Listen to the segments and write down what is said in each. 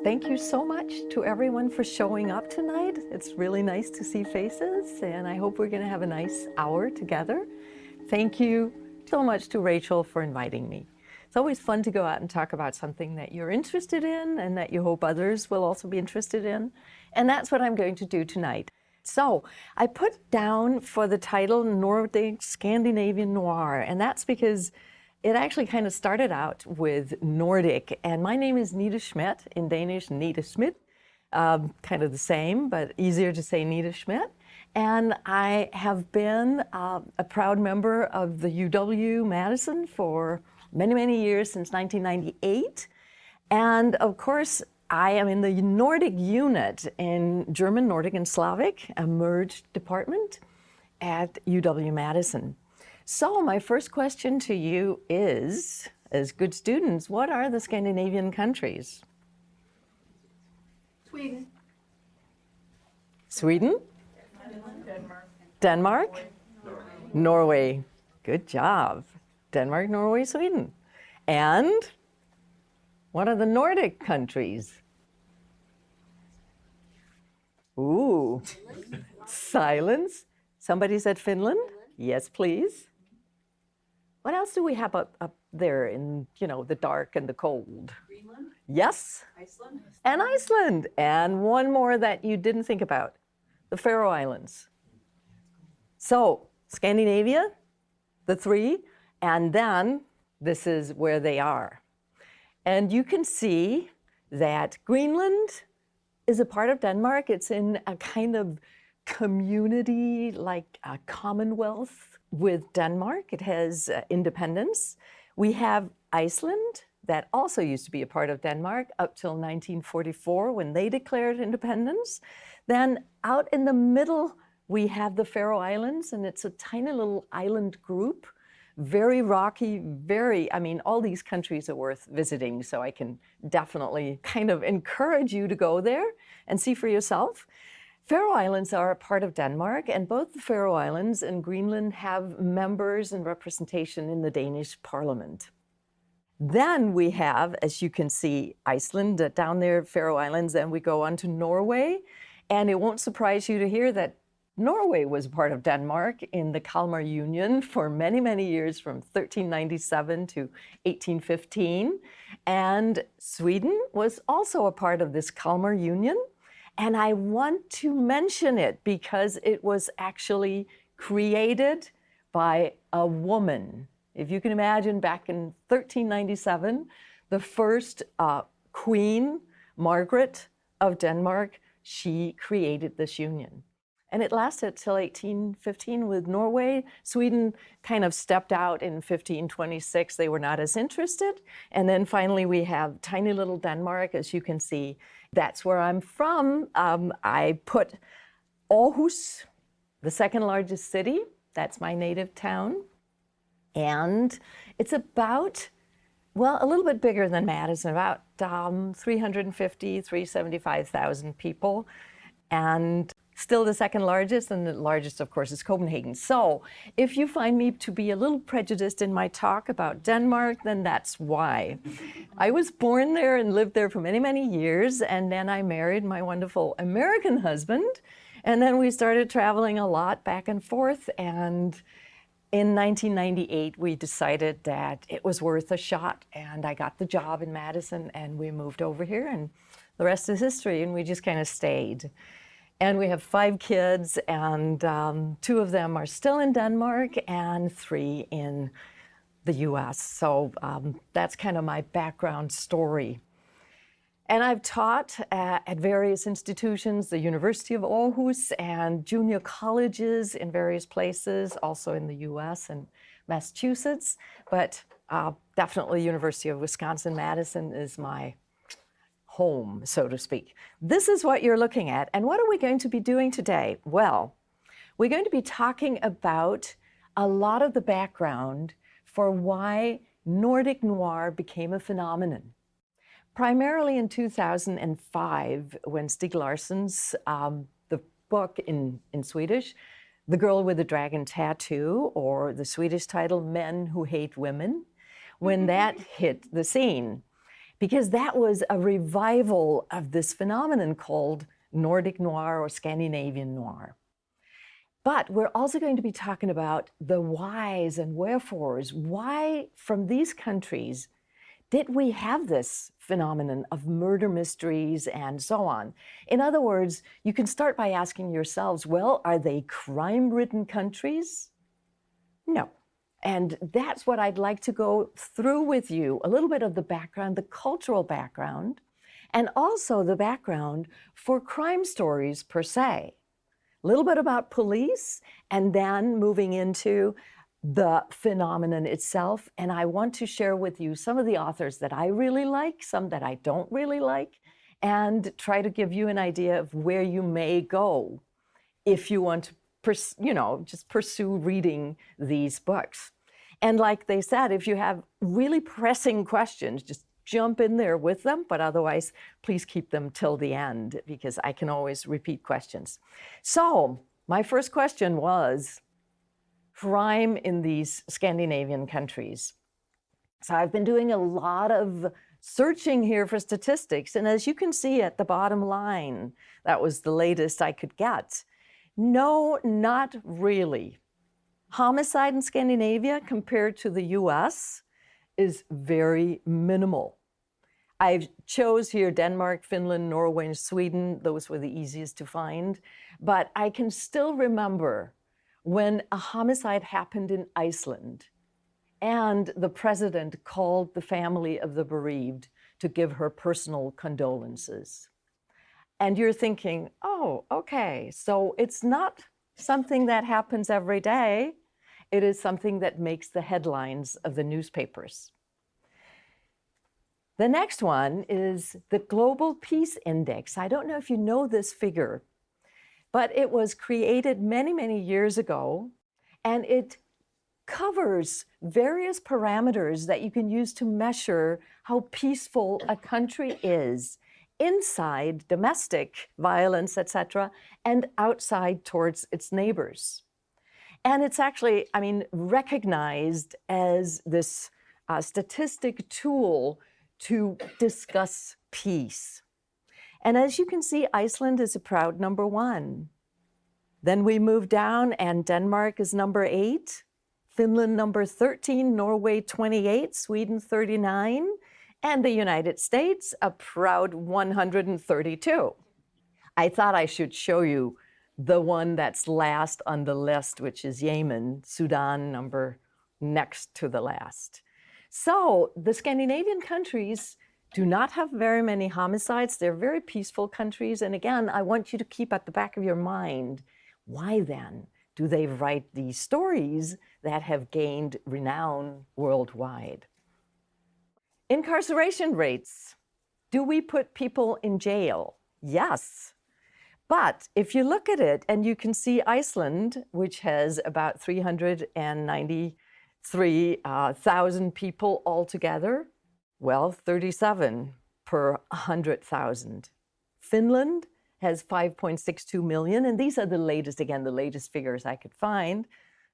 Thank you so much to everyone for showing up tonight. It's really nice to see faces, and I hope we're going to have a nice hour together. Thank you so much to Rachel for inviting me. It's always fun to go out and talk about something that you're interested in and that you hope others will also be interested in. And that's what I'm going to do tonight. So I put down for the title Nordic Scandinavian Noir, and that's because it actually kind of started out with Nordic. And my name is Nita Schmidt, in Danish, Nita Schmidt, kind of the same, but easier to say Nita Schmidt. And I have been a proud member of the UW-Madison for many, many years, since 1998. And of course, I am in the Nordic unit in German, Nordic, and Slavic, a merged department at UW-Madison. So my first question to you is, as good students, what are the Scandinavian countries? Sweden. Sweden? Denmark. Denmark? Norway. Good job. Denmark, Norway, Sweden. And what are the Nordic countries? Ooh, silence. Somebody said Finland? Yes, please. What else do we have up there in, the dark and the cold? Greenland. Yes. Iceland. And Iceland. And one more that you didn't think about, the Faroe Islands. So Scandinavia, the three, and then this is where they are. And you can see that Greenland is a part of Denmark. It's in a kind of community, like a commonwealth with Denmark. It has independence. We have Iceland, that also used to be a part of Denmark up till 1944 when they declared independence. Then out in the middle, we have the Faroe Islands, and it's a tiny little island group, very rocky, all these countries are worth visiting, so I can definitely kind of encourage you to go there and see for yourself. Faroe Islands are a part of Denmark, and both the Faroe Islands and Greenland have members and representation in the Danish Parliament. Then we have, as you can see, Iceland down there, Faroe Islands, and we go on to Norway. And it won't surprise you to hear that Norway was part of Denmark in the Kalmar Union for many, many years, from 1397 to 1815. And Sweden was also a part of this Kalmar Union. And I want to mention it because it was actually created by a woman. If you can imagine, back in 1397, the first Queen Margaret of Denmark, she created this union. And it lasted till 1815 with Norway. Sweden kind of stepped out in 1526. They were not as interested. And then finally we have tiny little Denmark, as you can see. That's where I'm from. I put Aarhus, the second largest city. That's my native town. And it's about, a little bit bigger than Madison, about 375,000 people. And still the second largest, and the largest, of course, is Copenhagen. So if you find me to be a little prejudiced in my talk about Denmark, then that's why. I was born there and lived there for many, many years, and then I married my wonderful American husband, and then we started traveling a lot back and forth, and in 1998, we decided that it was worth a shot, and I got the job in Madison, and we moved over here, and the rest is history, and we just kind of stayed. And we have 5 kids, and 2 of them are still in Denmark and 3 in the US. So that's kind of my background story. And I've taught at various institutions, the University of Aarhus and junior colleges in various places, also in the US and Massachusetts. But definitely University of Wisconsin-Madison is my home, so to speak. This is what you're looking at. And what are we going to be doing today? Well, we're going to be talking about a lot of the background for why Nordic noir became a phenomenon. Primarily in 2005, when Stieg Larsson's, the book in Swedish, The Girl with the Dragon Tattoo, or the Swedish title, Men Who Hate Women, when that hit the scene. because that was a revival of this phenomenon called Nordic noir or Scandinavian noir. But we're also going to be talking about the whys and wherefores. Why, from these countries, did we have this phenomenon of murder mysteries and so on? In other words, you can start by asking yourselves, well, are they crime-ridden countries? No. And that's what I'd like to go through with you, a little bit of the background, the cultural background, and also the background for crime stories per se. A little bit about police, and then moving into the phenomenon itself. And I want to share with you some of the authors that I really like, some that I don't really like, and try to give you an idea of where you may go if you want to just pursue reading these books. And like they said, if you have really pressing questions, just jump in there with them, but otherwise, please keep them till the end because I can always repeat questions. So my first question was crime in these Scandinavian countries. So I've been doing a lot of searching here for statistics, and as you can see at the bottom line, that was the latest I could get. No, not really. Homicide in Scandinavia compared to the US is very minimal. I chose here Denmark, Finland, Norway, and Sweden. Those were the easiest to find. But I can still remember when a homicide happened in Iceland and the president called the family of the bereaved to give her personal condolences. And you're thinking, oh, okay, so it's not something that happens every day. It is something that makes the headlines of the newspapers. The next one is the Global Peace Index. I don't know if you know this figure, but it was created many, many years ago, and it covers various parameters that you can use to measure how peaceful a country is inside domestic violence, etc., and outside towards its neighbors. And it's actually, recognized as this statistic tool to discuss peace. And as you can see, Iceland is a proud number 1. Then we move down and Denmark is number 8, Finland number 13, Norway 28, Sweden 39, and the United States a proud 132. I thought I should show you the one that's last on the list, which is Yemen, Sudan number next to the last. So the Scandinavian countries do not have very many homicides. They're very peaceful countries. And again, I want you to keep at the back of your mind, why then do they write these stories that have gained renown worldwide? Incarceration rates. Do we put people in jail? Yes. But if you look at it, and you can see Iceland, which has about 393,000 people altogether, well, 37 per 100,000. Finland has 5.62 million, and these are the latest, again, the latest figures I could find,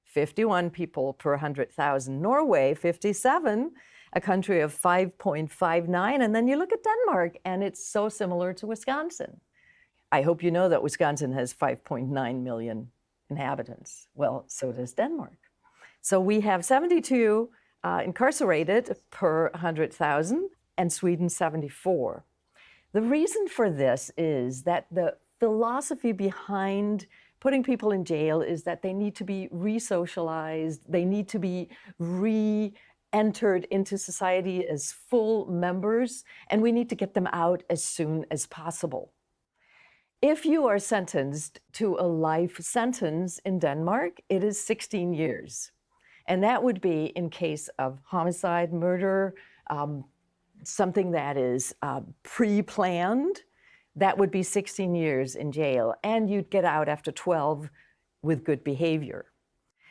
51 people per 100,000. Norway, 57, a country of 5.59, and then you look at Denmark, and it's so similar to Wisconsin. I hope you know that Wisconsin has 5.9 million inhabitants. Well, so does Denmark. So we have 72 incarcerated per 100,000 and Sweden 74. The reason for this is that the philosophy behind putting people in jail is that they need to be re-socialized, they need to be re-entered into society as full members, and we need to get them out as soon as possible. If you are sentenced to a life sentence in Denmark, it is 16 years. And that would be in case of homicide, murder, something that is pre-planned, that would be 16 years in jail. And you'd get out after 12 with good behavior.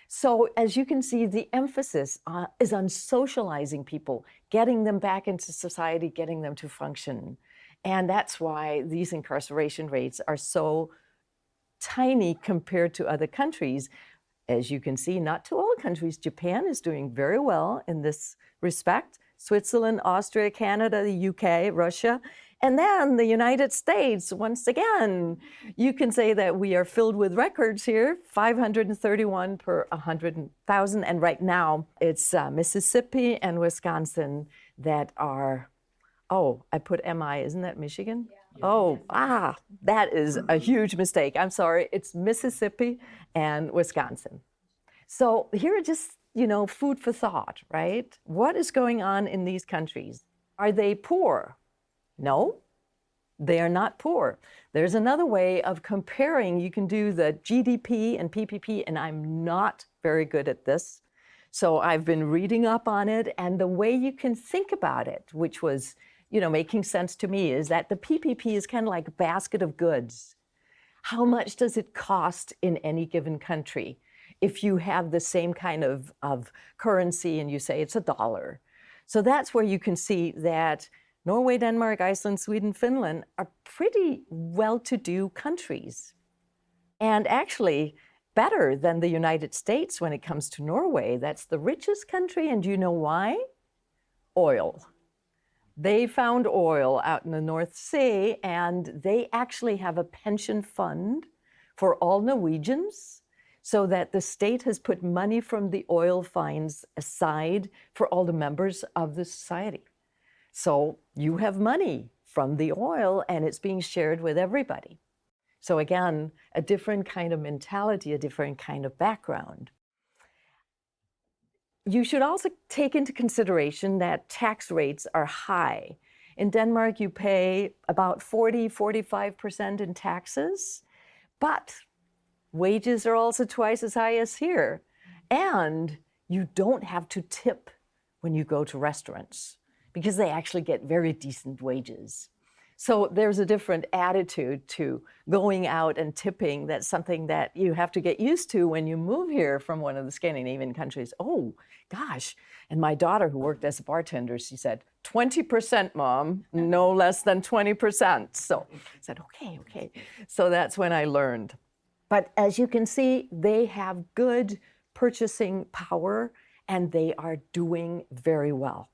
So as you can see, the emphasis is on socializing people, getting them back into society, getting them to function. And that's why these incarceration rates are so tiny compared to other countries. As you can see, not to all countries. Japan is doing very well in this respect. Switzerland, Austria, Canada, the UK, Russia, and then the United States. Once again, you can say that we are filled with records here, 531 per 100,000. And right now it's Mississippi and Wisconsin that are, oh, I put MI, isn't that Michigan? Oh, that is a huge mistake. I'm sorry. It's Mississippi and Wisconsin. So here are just, food for thought, right? What is going on in these countries? Are they poor? No, they are not poor. There's another way of comparing. You can do the GDP and PPP, and I'm not very good at this. So I've been reading up on it, and the way you can think about it, which was, making sense to me, is that the PPP is kind of like a basket of goods. How much does it cost in any given country? If you have the same kind of currency and you say it's $1. So that's where you can see that Norway, Denmark, Iceland, Sweden, Finland are pretty well-to-do countries. And actually better than the United States when it comes to Norway. That's the richest country, and do you know why? Oil. They found oil out in the North Sea, and they actually have a pension fund for all Norwegians, so that the state has put money from the oil finds aside for all the members of the society. So you have money from the oil, and it's being shared with everybody. So again, a different kind of mentality, a different kind of background. You should also take into consideration that tax rates are high. In Denmark, you pay about 40-45% in taxes, but wages are also twice as high as here. And you don't have to tip when you go to restaurants because they actually get very decent wages. So there's a different attitude to going out and tipping. That's something that you have to get used to when you move here from one of the Scandinavian countries. Oh, gosh. And my daughter, who worked as a bartender, she said, 20%, Mom, no less than 20%. So I said, okay. So that's when I learned. But as you can see, they have good purchasing power, and they are doing very well.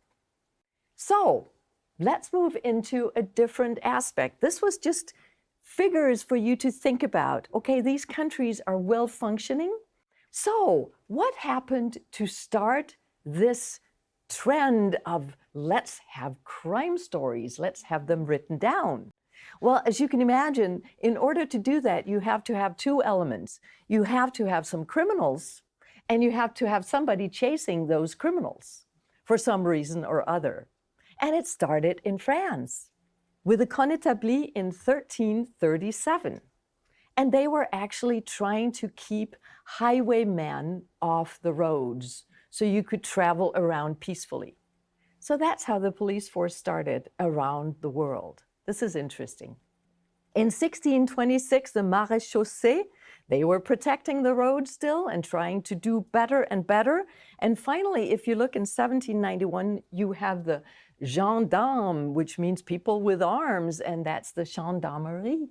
So let's move into a different aspect. This was just figures for you to think about. Okay, these countries are well functioning. So what happened to start this trend of let's have crime stories, let's have them written down? Well, as you can imagine, in order to do that, you have to have two elements. You have to have some criminals, and you have to have somebody chasing those criminals for some reason or other. And it started in France with the Connétabli in 1337. And they were actually trying to keep highwaymen off the roads so you could travel around peacefully. So that's how the police force started around the world. This is interesting. In 1626, the maréchaussée, they were protecting the road still and trying to do better and better. And finally, if you look in 1791, you have the gendarme, which means people with arms, and that's the gendarmerie.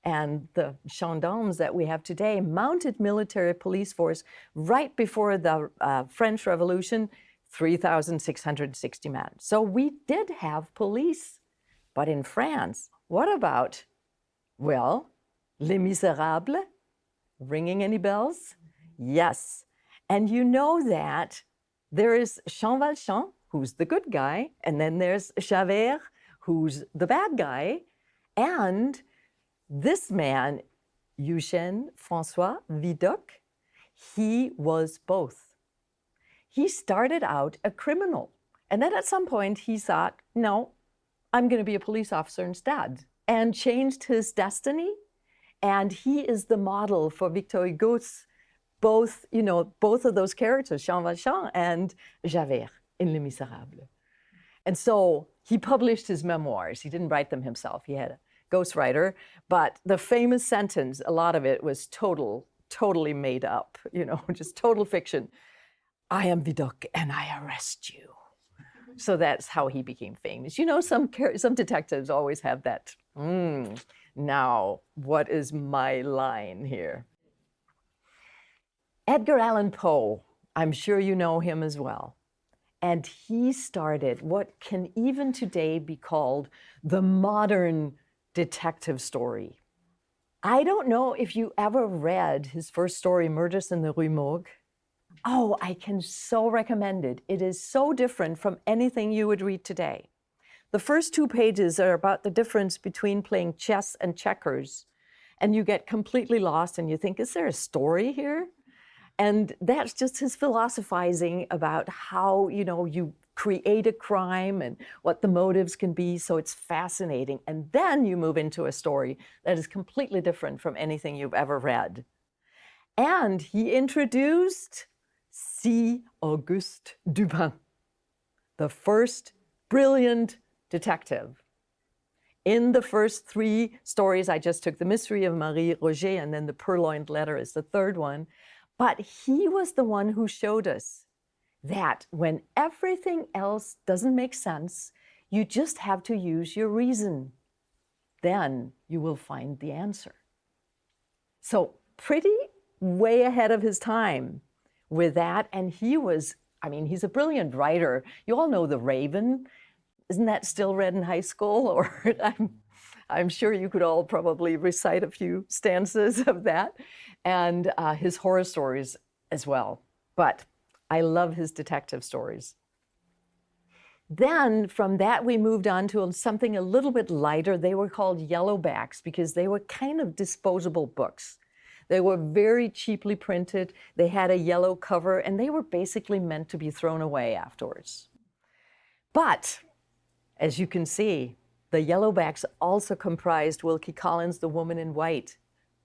And the gendarmes that we have today, mounted military police force, right before the French Revolution, 3,660 men. So we did have police. But in France, what about, well, Les Misérables? Ringing any bells? Yes. And you know that there is Jean Valjean, who's the good guy, and then there's Javert, who's the bad guy, and this man, Eugène François Vidocq, he was both. He started out a criminal, and then at some point he thought, no, I'm going to be a police officer instead, and changed his destiny. And he is the model for Victor Hugo's both of those characters, Jean Valjean and Javert in Les Misérables. And so he published his memoirs. He didn't write them himself. He had a ghostwriter. But the famous sentence, a lot of it was totally made up, just total fiction. I am Vidocq and I arrest you. So that's how he became famous. Some detectives always have that, now, what is my line here? Edgar Allan Poe, I'm sure you know him as well. And he started what can even today be called the modern detective story. I don't know if you ever read his first story, Murders in the Rue Morgue. Oh, I can so recommend it. It is so different from anything you would read today. The first 2 pages are about the difference between playing chess and checkers. And you get completely lost and you think, is there a story here? And that's just his philosophizing about how, you create a crime and what the motives can be. So it's fascinating. And then you move into a story that is completely different from anything you've ever read. And he introduced C. Auguste Dupin, the first brilliant detective. In the first 3 stories, I just took The Mystery of Marie Roget, and then The Purloined Letter is the third one. But he was the one who showed us that when everything else doesn't make sense, you just have to use your reason. Then you will find the answer. So pretty way ahead of his time with that. And he's a brilliant writer. You all know The Raven. Isn't that still read in high school? Or I'm sure you could all probably recite a few stanzas of that. And his horror stories as well. But I love his detective stories. Then from that, we moved on to something a little bit lighter. They were called yellowbacks because they were kind of disposable books. They were very cheaply printed. They had a yellow cover, and they were basically meant to be thrown away afterwards. But as you can see, the yellowbacks also comprised Wilkie Collins' The Woman in White.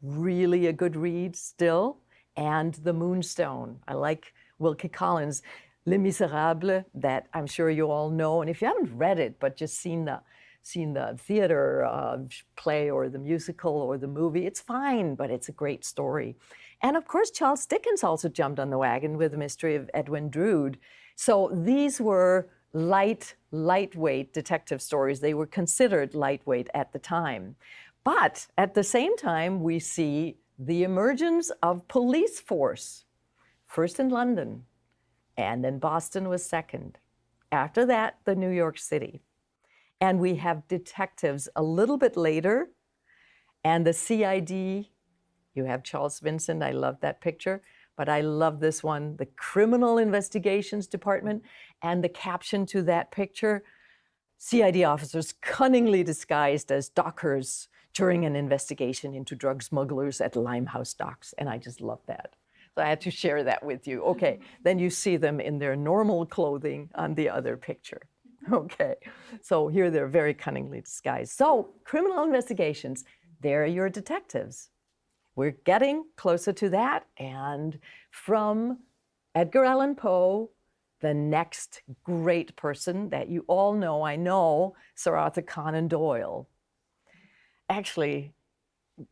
Really a good read still. And The Moonstone. I like Wilkie Collins. Les Miserables, that I'm sure you all know. And if you haven't read it, but just seen the theater play or the musical or the movie, it's fine, but it's a great story. And of course, Charles Dickens also jumped on the wagon with The Mystery of Edwin Drood. So these were lightweight detective stories. They were considered lightweight at the time. But at the same time, we see the emergence of police force, first in London, and then Boston was second. After that, the New York City. And we have detectives a little bit later, and the CID, you have Charles Vincent, I love that picture, but I love this one, the Criminal Investigations Department, and the caption to that picture, CID officers cunningly disguised as dockers during an investigation into drug smugglers at Limehouse docks. And I just love that. So I had to share that with you. Okay, then you see them in their normal clothing on the other picture. Okay, so here they're very cunningly disguised. So criminal investigations, they're your detectives. We're getting closer to that. And from Edgar Allan Poe, the next great person that you all know, I know, Sir Arthur Conan Doyle. Actually,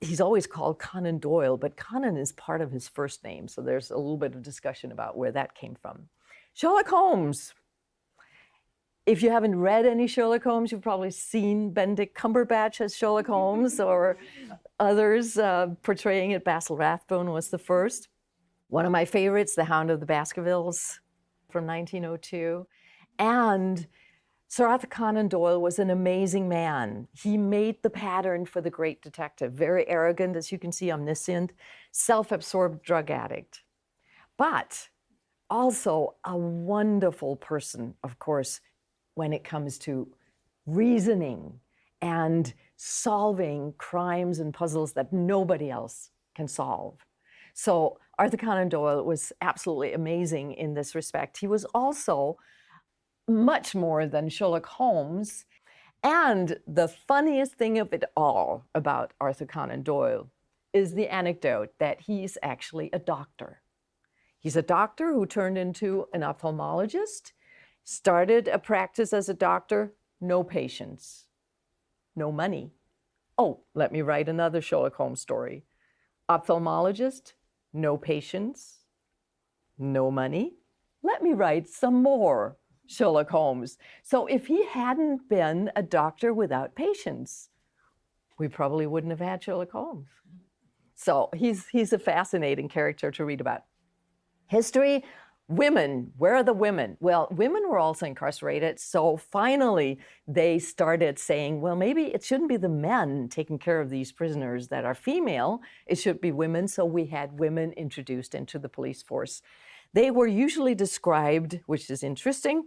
he's always called Conan Doyle, but Conan is part of his first name. So there's a little bit of discussion about where that came from. Sherlock Holmes. If you haven't read any Sherlock Holmes, you've probably seen Benedict Cumberbatch as Sherlock Holmes or others portraying it. Basil Rathbone was the first. One of my favorites, The Hound of the Baskervilles from 1902. And Sir Arthur Conan Doyle was an amazing man. He made the pattern for the great detective. Very arrogant, as you can see, omniscient, self-absorbed drug addict. But also a wonderful person, of course, when it comes to reasoning and solving crimes and puzzles that nobody else can solve. So Arthur Conan Doyle was absolutely amazing in this respect. He was also much more than Sherlock Holmes. And the funniest thing of it all about Arthur Conan Doyle is the anecdote that he's actually a doctor. He's a doctor who turned into an ophthalmologist, started a practice as a doctor, no patients, no money. Oh, let me write another Sherlock Holmes story. Ophthalmologist, no patients, no money. Let me write some more Sherlock Holmes. So if he hadn't been a doctor without patients, we probably wouldn't have had Sherlock Holmes. So he's a fascinating character to read about. History, Women, where are the women? Well, women were also incarcerated. So finally, they started saying, well, maybe it shouldn't be the men taking care of these prisoners that are female. It should be women. So we had women introduced into the police force. They were usually described, which is interesting,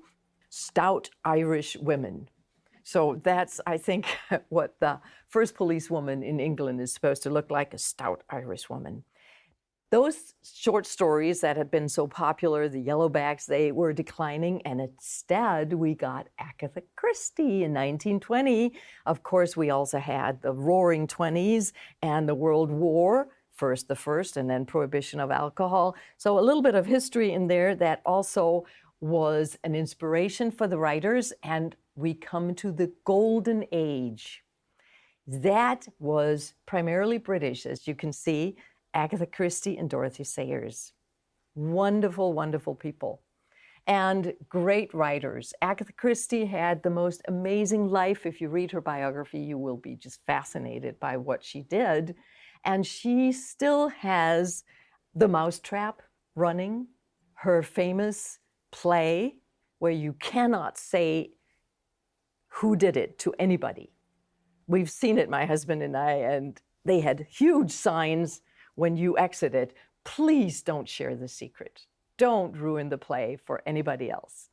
stout Irish women. So that's, I think, what the first policewoman in England is supposed to look like, a stout Irish woman. Those short stories that had been so popular, the Yellowbacks, they were declining, and instead we got Agatha Christie in 1920. Of course, we also had the Roaring Twenties and the World War, first the first, and then prohibition of alcohol. So a little bit of history in there that also was an inspiration for the writers, and we come to the Golden Age. That was primarily British, as you can see. Agatha Christie and Dorothy Sayers. Wonderful, wonderful people. And great writers. Agatha Christie had the most amazing life. If you read her biography, you will be just fascinated by what she did. And she still has The Mousetrap running, her famous play where you cannot say who did it to anybody. We've seen it, my husband and I, and they had huge signs when you exited, please don't share the secret. Don't ruin the play for anybody else.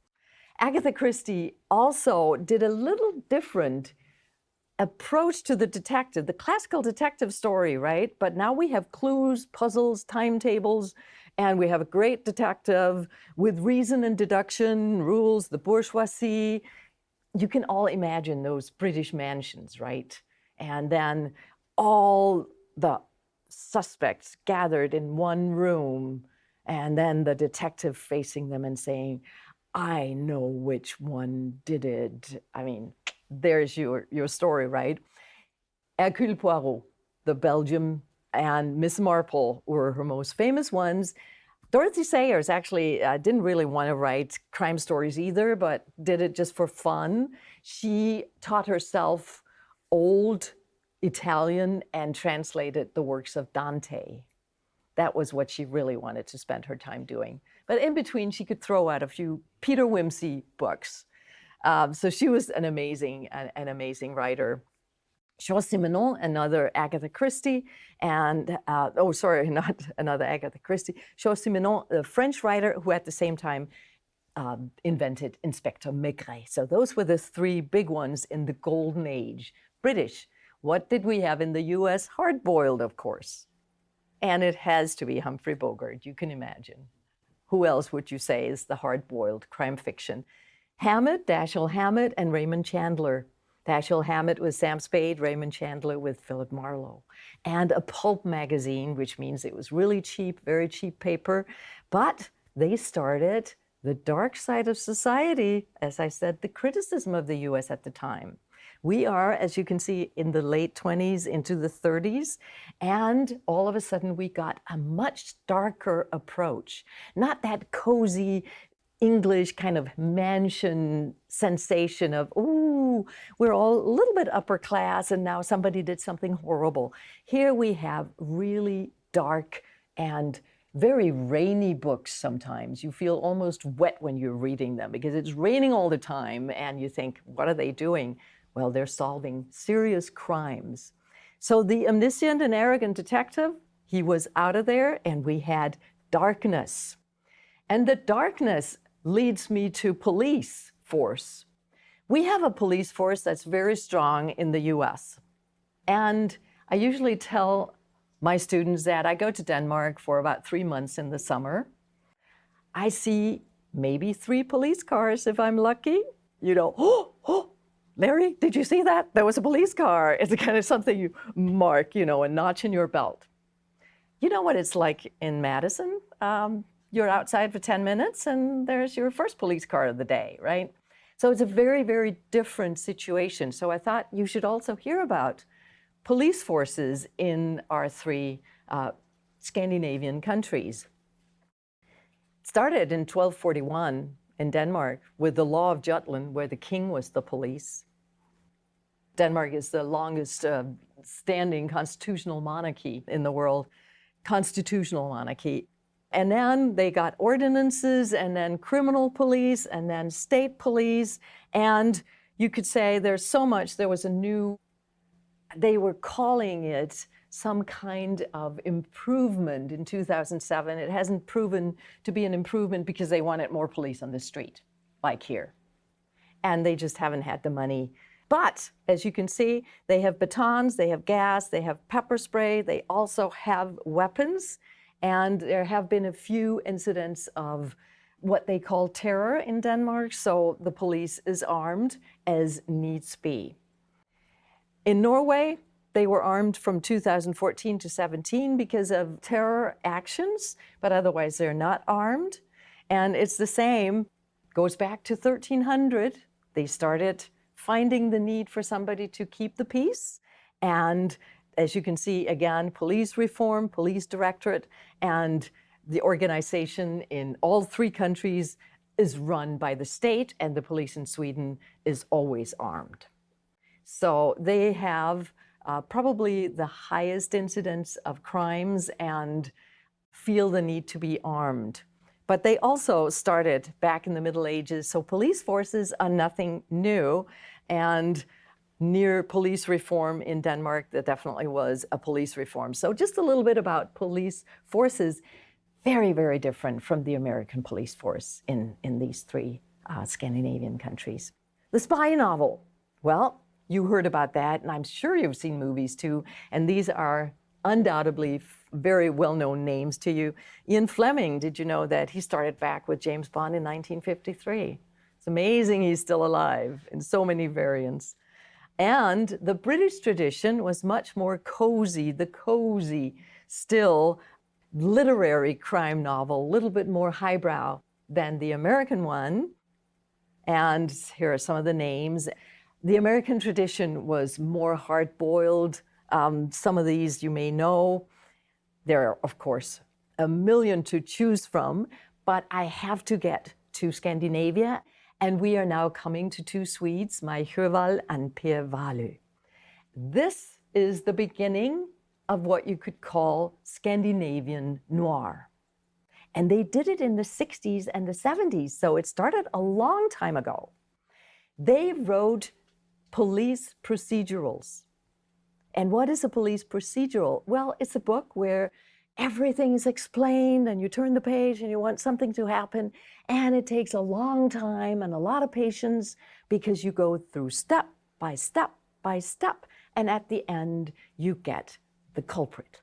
Agatha Christie also did a little different approach to the detective, the classical detective story, right? But now we have clues, puzzles, timetables, and we have a great detective with reason and deduction, rules, the bourgeoisie. You can all imagine those British mansions, right? And then all the suspects gathered in one room, and then the detective facing them and saying, I know which one did it. I mean, there's your story, right? Hercule Poirot, the Belgium, and Miss Marple were her most famous ones. Dorothy Sayers actually didn't really want to write crime stories either, but did it just for fun. She taught herself old Italian and translated the works of Dante. That was what she really wanted to spend her time doing. But in between, she could throw out a few Peter Wimsey books. So she was an amazing writer. Jean Simenon, another Agatha Christie, and, not another Agatha Christie, Jean Simenon, a French writer who at the same time invented Inspector Maigret. So those were the three big ones in the Golden Age. British. What did we have in the US? Hard-boiled, of course. And it has to be Humphrey Bogart, you can imagine. Who else would you say is the hard-boiled crime fiction? Hammett, Dashiell Hammett, and Raymond Chandler. Dashiell Hammett with Sam Spade, Raymond Chandler with Philip Marlowe. And a pulp magazine, which means it was really cheap, very cheap paper. But they started the dark side of society, as I said, the criticism of the US at the time. We are, as you can see, in the late 20s into the 30s, and all of a sudden we got a much darker approach. Not that cozy English kind of mansion sensation of, ooh, we're all a little bit upper class and now somebody did something horrible. Here we have really dark and very rainy books sometimes. You feel almost wet when you're reading them because it's raining all the time and you think, what are they doing? Well, they're solving serious crimes. So the omniscient and arrogant detective, he was out of there, and we had darkness. And the darkness leads me to police force. We have a police force that's very strong in the US. And I usually tell my students that I go to Denmark for about 3 months in the summer. I see maybe 3 police cars if I'm lucky. You know, oh, Larry, did you see that? There was a police car. It's kind of something you mark, a notch in your belt. You know what it's like in Madison? You're outside for 10 minutes and there's your first police car of the day, right? So it's a very, very different situation. So I thought you should also hear about police forces in our 3 Scandinavian countries. It started in 1241 in Denmark with the law of Jutland, where the king was the police. Denmark is the longest standing constitutional monarchy in the world. Constitutional monarchy. And then they got ordinances, and then criminal police, and then state police. And you could say there's so much. There was a new, they were calling it some kind of improvement in 2007. It hasn't proven to be an improvement because they wanted more police on the street, like here. And they just haven't had the money. But as you can see, they have batons, they have gas, they have pepper spray, they also have weapons. And there have been a few incidents of what they call terror in Denmark. So the police is armed as needs be. In Norway, they were armed from 2014 to 17 because of terror actions, but otherwise they're not armed. And it's the same, goes back to 1300. They started finding the need for somebody to keep the peace. And as you can see, again, police reform, police directorate, and the organization in all three countries is run by the state, and the police in Sweden is always armed. So they have probably the highest incidence of crimes and feel the need to be armed. But they also started back in the Middle Ages, so police forces are nothing new. And near police reform in Denmark, there definitely was a police reform. So just a little bit about police forces, very, very different from the American police force in these three Scandinavian countries. The spy novel, well, you heard about that, and I'm sure you've seen movies too, and these are undoubtedly very well-known names to you. Ian Fleming, did you know that he started back with James Bond in 1953? It's amazing he's still alive in so many variants. And the British tradition was much more cozy, the cozy, still literary crime novel, a little bit more highbrow than the American one. And here are some of the names. The American tradition was more hard-boiled. Some of these you may know. There are, of course, a million to choose from, but I have to get to Scandinavia, and we are now coming to two Swedes, Maj Sjöwall and Per Wahlöö. This is the beginning of what you could call Scandinavian noir. And they did it in the 60s and the 70s, so it started a long time ago. They wrote police procedurals. And what is a police procedural? Well, it's a book where everything is explained and you turn the page and you want something to happen, and it takes a long time and a lot of patience because you go through step by step by step, and at the end you get the culprit.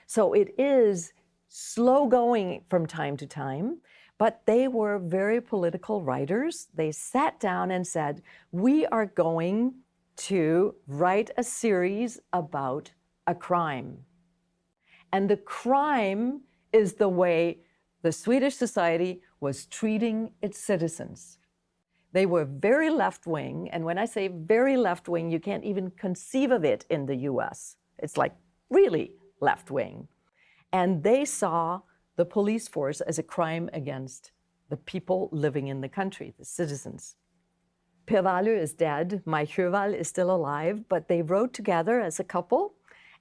So it is slow going from time to time, but they were very political writers. They sat down and said, we are going to write a series about a crime. And the crime is the way the Swedish society was treating its citizens. They were very left-wing, and when I say very left-wing, you can't even conceive of it in the US. It's like really left-wing. And they saw the police force as a crime against the people living in the country, the citizens. Per Wahlöö is dead, Maj Sjöwall is still alive, but they wrote together as a couple,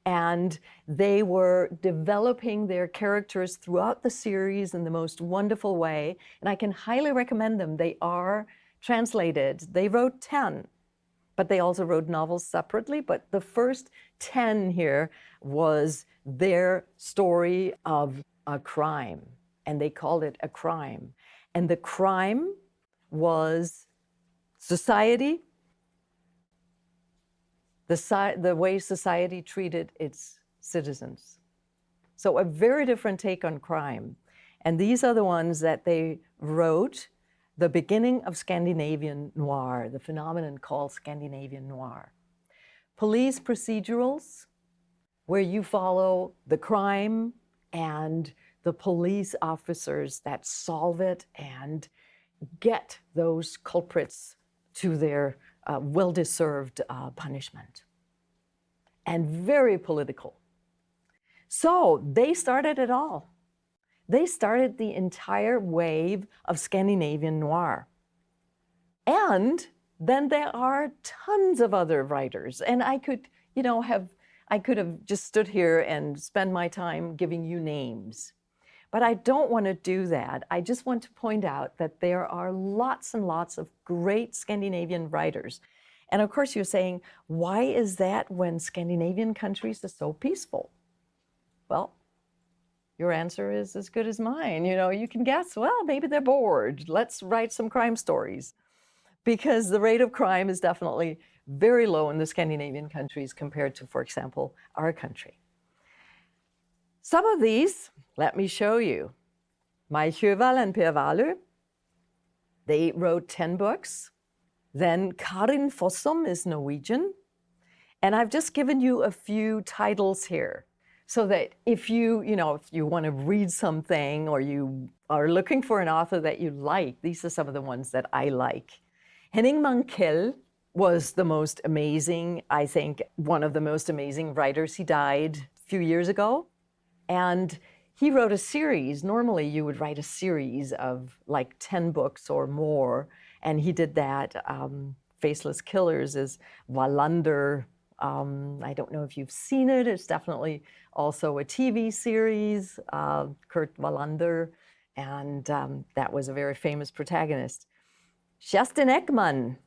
and they were developing their characters throughout the series in the most wonderful way, and I can highly recommend them. They are translated. They wrote 10, but they also wrote novels separately, but the first 10 here was their story of a crime, and they called it a crime. And the crime was society, the way society treated its citizens. So a very different take on crime. And these are the ones that they wrote, the beginning of Scandinavian noir, the phenomenon called Scandinavian noir. Police procedurals, where you follow the crime and the police officers that solve it and get those culprits to their well-deserved punishment. And very political. So they started it all. They started the entire wave of Scandinavian noir. And then there are tons of other writers. And I could, I could have just stood here and spend my time giving you names. But I don't want to do that. I just want to point out that there are lots and lots of great Scandinavian writers. And of course, you're saying, why is that when Scandinavian countries are so peaceful? Well, your answer is as good as mine. You know, you can guess, well, maybe they're bored. Let's write some crime stories. Because the rate of crime is definitely very low in the Scandinavian countries compared to, for example, our country. Some of these, let me show you. Mai Sjöwall and Per Wahlöö, they wrote 10 books. Then Karin Fossum is Norwegian. And I've just given you a few titles here so that if you want to read something or you are looking for an author that you like, these are some of the ones that I like. Henning Mankell was the most amazing, I think, one of the most amazing writers. He died a few years ago. And he wrote a series. Normally, you would write a series of like 10 books or more. And he did that. Faceless Killers is Wallander. I don't know if you've seen it. It's definitely also a TV series, Kurt Wallander. And that was a very famous protagonist. Kerstin Ekman,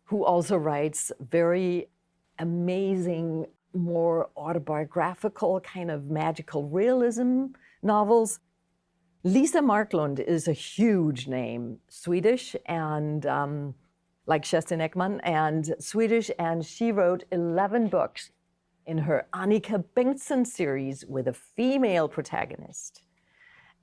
who also writes very amazing, more autobiographical, kind of magical realism novels. Lisa Marklund is a huge name, Swedish, and like Kerstin Ekman, and Swedish, and she wrote 11 books in her Annika Bengtsson series with a female protagonist.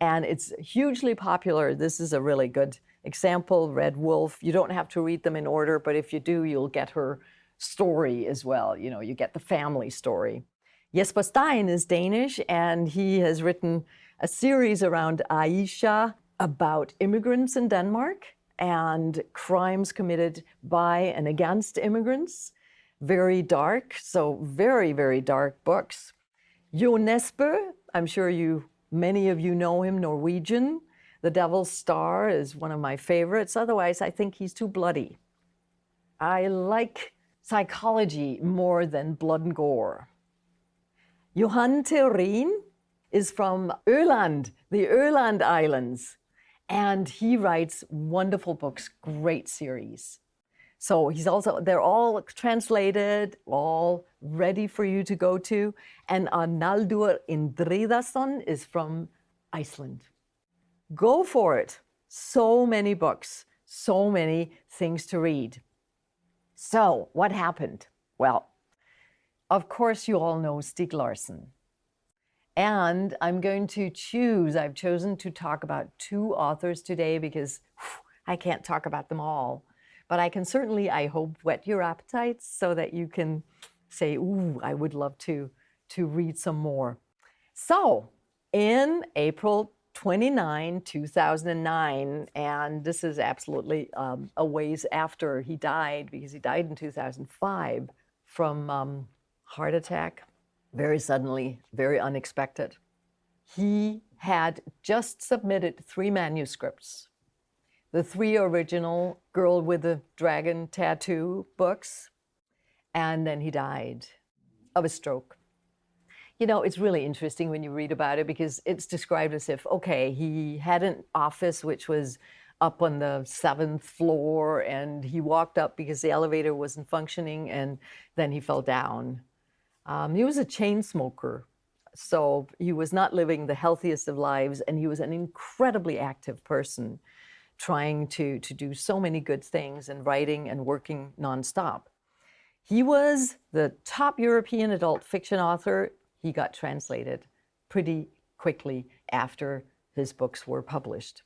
And it's hugely popular. This is a really good example, Red Wolf. You don't have to read them in order, but if you do, you'll get her story as well. You know, you get the family story. Jesper Stein is Danish, and he has written a series around Aisha about immigrants in Denmark and crimes committed by and against immigrants. Very dark, so very, very dark books. Jo Nesbø, I'm sure many of you know him, Norwegian. The Devil's Star is one of my favorites. Otherwise, I think he's too bloody. I like psychology more than blood and gore. Johan Theorin is from Öland, the Öland Islands, and he writes wonderful books, great series. So they're all translated, all ready for you to go to. And Arnaldur Indriðason is from Iceland. Go for it. So many books, so many things to read. So what happened? Well, of course you all know Stieg Larsson. And I've chosen to talk about 2 authors today because I can't talk about them all. But I can certainly, I hope, whet your appetites so that you can say, ooh, I would love to read some more. So in April 29, 2009, and this is absolutely a ways after he died, because he died in 2005 from heart attack, very suddenly, very unexpected. He had just submitted 3 manuscripts. The 3 original Girl with the Dragon Tattoo books, and then he died of a stroke. You know, it's really interesting when you read about it because it's described as if, okay, he had an office which was up on the 7th floor and he walked up because the elevator wasn't functioning and then he fell down. He was a chain smoker, so he was not living the healthiest of lives, and he was an incredibly active person trying to do so many good things and writing and working nonstop. He was the top European adult fiction author. He got translated pretty quickly after his books were published.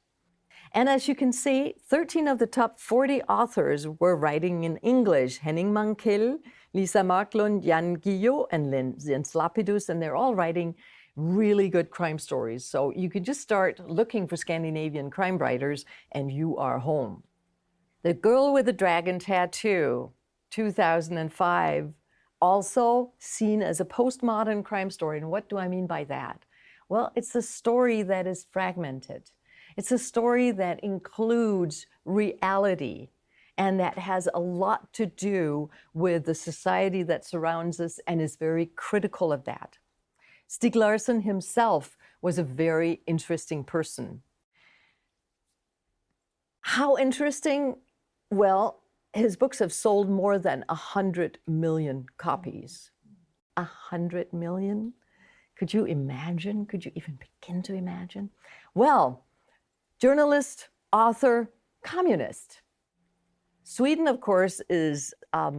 And as you can see, 13 of the top 40 authors were writing in English. Henning Mankell, Lisa Marklund, Jan Guillou, and Jens Lapidus, and they're all writing really good crime stories. So you can just start looking for Scandinavian crime writers and you are home. The Girl with the Dragon Tattoo, 2005, also seen as a postmodern crime story. And what do I mean by that? Well, it's a story that is fragmented. It's a story that includes reality and that has a lot to do with the society that surrounds us and is very critical of that. Stieg Larsson himself was a very interesting person. How interesting? Well, his books have sold more than 100 million copies. 100 million? Could you imagine? Could you even begin to imagine? Well, journalist, author, communist. Sweden, of course, is a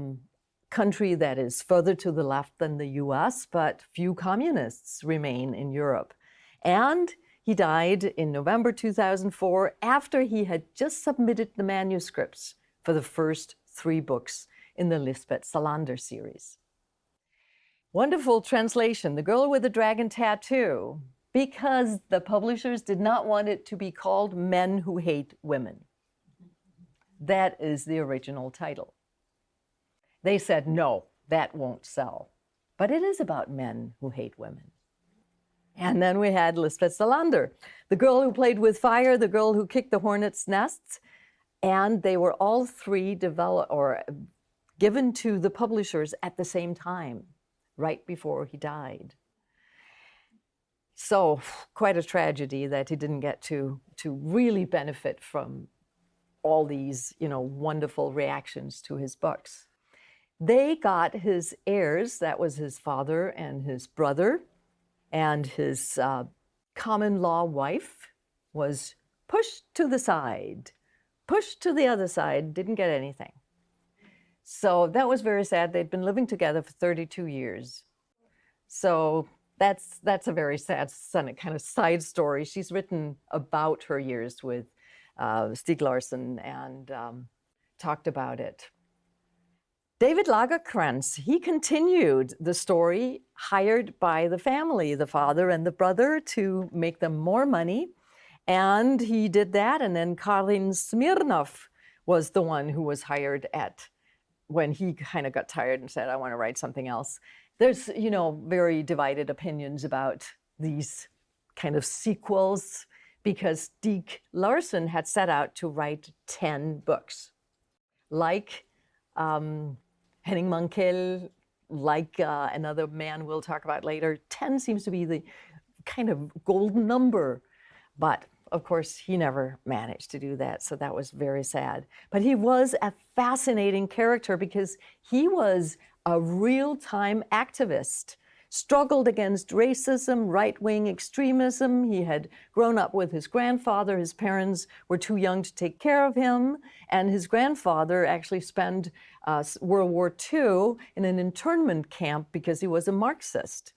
country that is further to the left than the US, but few communists remain in Europe. And he died in November 2004 after he had just submitted the manuscripts for the first 3 books in the Lisbeth Salander series. Wonderful translation, The Girl with the Dragon Tattoo, because the publishers did not want it to be called Men Who Hate Women. That is the original title. They said, no, that won't sell. But it is about men who hate women. And then we had Lisbeth Salander, the girl who played with fire, the girl who kicked the hornets' nests, and they were all 3 developed or given to the publishers at the same time, right before he died. So quite a tragedy that he didn't get to really benefit from all these, wonderful reactions to his books. They got his heirs, that was his father and his brother, and his common law wife was pushed to the side, pushed to the other side, didn't get anything. So that was very sad. They'd been living together for 32 years. So that's a very sad kind of side story. She's written about her years with Stieg Larsson and talked about it. David Lagercrantz, he continued the story, hired by the family, the father and the brother, to make them more money. And he did that. And then Karin Smirnov was the one who was hired when he kind of got tired and said, I want to write something else. There's, very divided opinions about these kind of sequels, because Stieg Larsson had set out to write 10 books. Like Henning Mankell, like another man we'll talk about later, 10 seems to be the kind of golden number. But of course, he never managed to do that, so that was very sad. But he was a fascinating character because he was a real-time activist, struggled against racism, right-wing extremism. He had grown up with his grandfather. His parents were too young to take care of him, and his grandfather actually spent World War II in an internment camp because he was a Marxist.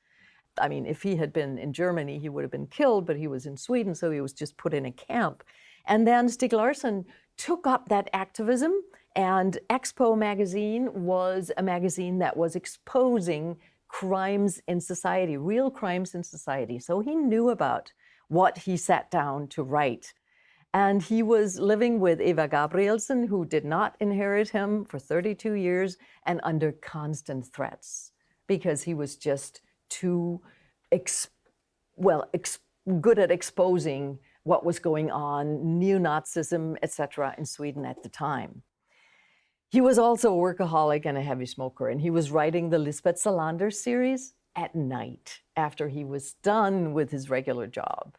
I mean, if he had been in Germany, he would have been killed, but he was in Sweden, so he was just put in a camp. And then Stieg Larsson took up that activism, and Expo magazine was a magazine that was exposing crimes in society, real crimes in society. So he knew about what he sat down to write. And he was living with Eva Gabrielsen, who did not inherit him, for 32 years and under constant threats because he was just too good at exposing what was going on, neo-Nazism, etc., in Sweden at the time. He was also a workaholic and a heavy smoker, and he was writing the Lisbeth Salander series at night after he was done with his regular job.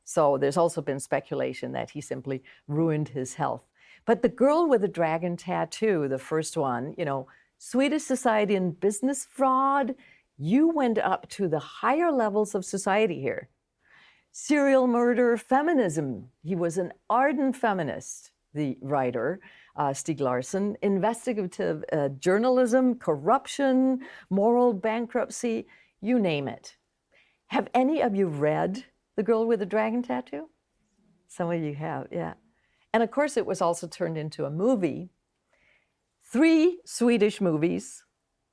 So there's also been speculation that he simply ruined his health. But The Girl with the Dragon Tattoo, the first one, Swedish society and business fraud, you went up to the higher levels of society here. Serial murder, feminism. He was an ardent feminist, the writer, Stieg Larsson. Investigative journalism, corruption, moral bankruptcy, you name it. Have any of you read The Girl with the Dragon Tattoo? Some of you have, yeah. And of course, it was also turned into a movie. 3 Swedish movies.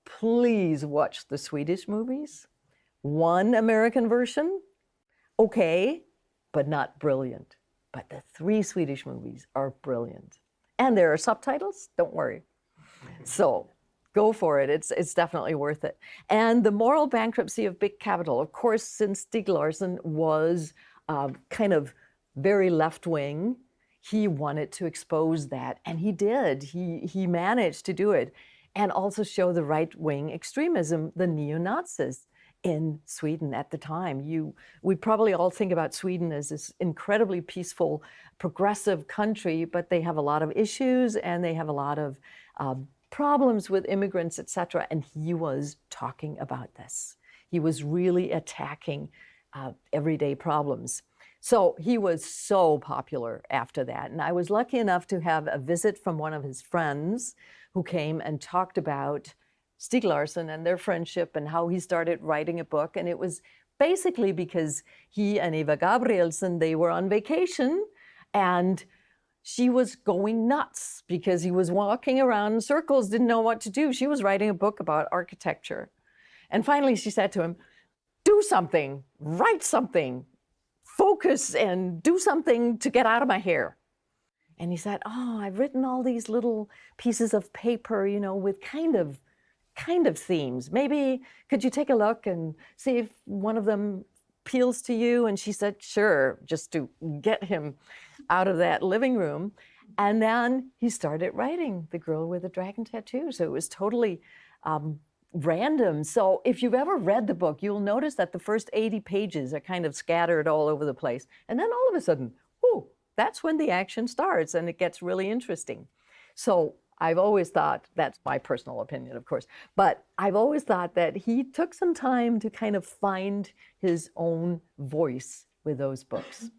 Please watch the Swedish movies. 1 American version, okay, but not brilliant. But the 3 Swedish movies are brilliant. And there are subtitles, don't worry. So go for it, it's definitely worth it. And the moral bankruptcy of big capital, of course, since Stieg Larsson was kind of very left-wing, he wanted to expose that, and he did. He managed to do it. And also show the right-wing extremism, the neo-Nazis. in Sweden at the time. We probably all think about Sweden as this incredibly peaceful, progressive country, but they have a lot of issues and they have a lot of problems with immigrants, etc. And he was talking about this. He was really attacking everyday problems. So he was so popular after that. And I was lucky enough to have a visit from one of his friends who came and talked about Stieg Larsson and their friendship and how he started writing a book. And it was basically because he and Eva Gabrielsen, they were on vacation and she was going nuts because he was walking around in circles, didn't know what to do. She was writing a book about architecture. And finally she said to him, do something, write something, focus and do something to get out of my hair. And he said, oh, I've written all these little pieces of paper, with kind of themes. Maybe could you take a look and see if one of them appeals to you? And she said, sure, just to get him out of that living room. And then he started writing The Girl with the Dragon Tattoo. So it was totally random. So if you've ever read the book, you'll notice that the first 80 pages are kind of scattered all over the place. And then all of a sudden, whoo, that's when the action starts and it gets really interesting. So I've always thought, that's my personal opinion, of course, but I've always thought that he took some time to kind of find his own voice with those books.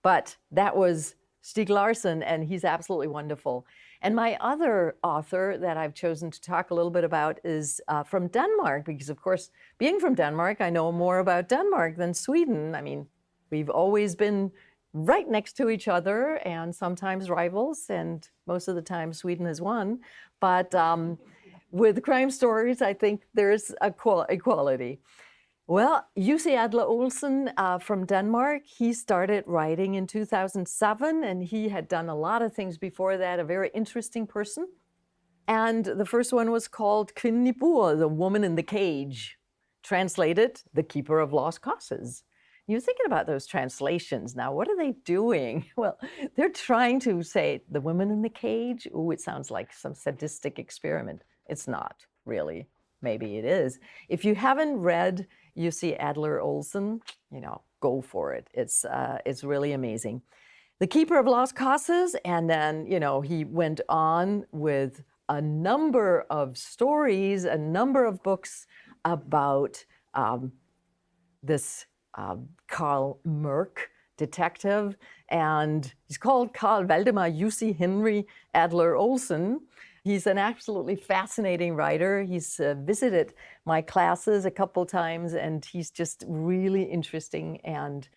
But that was Stieg Larsson, and he's absolutely wonderful. And my other author that I've chosen to talk a little bit about is from Denmark, because of course, being from Denmark, I know more about Denmark than Sweden. I mean, we've always been right next to each other and sometimes rivals, and most of the time Sweden has won. But with crime stories, I think there's equality. Well, Jussi Adler-Olsen from Denmark, he started writing in 2007, and he had done a lot of things before that, a very interesting person. And the first one was called Kvinden i buret, the woman in the cage. Translated, the keeper of lost causes. You're thinking about those translations now. What are they doing? Well, they're trying to say the woman in the cage. Ooh, it sounds like some sadistic experiment. It's not really. Maybe it is. If you haven't read Jussi Adler-Olsen, go for it. It's really amazing. The Keeper of Lost Causes, and then, he went on with a number of stories, a number of books about this Carl Mørck detective, and he's called Carl Valdemar Jussi Henry Adler-Olsen. He's an absolutely fascinating writer. He's visited my classes a couple times, and he's just really interesting and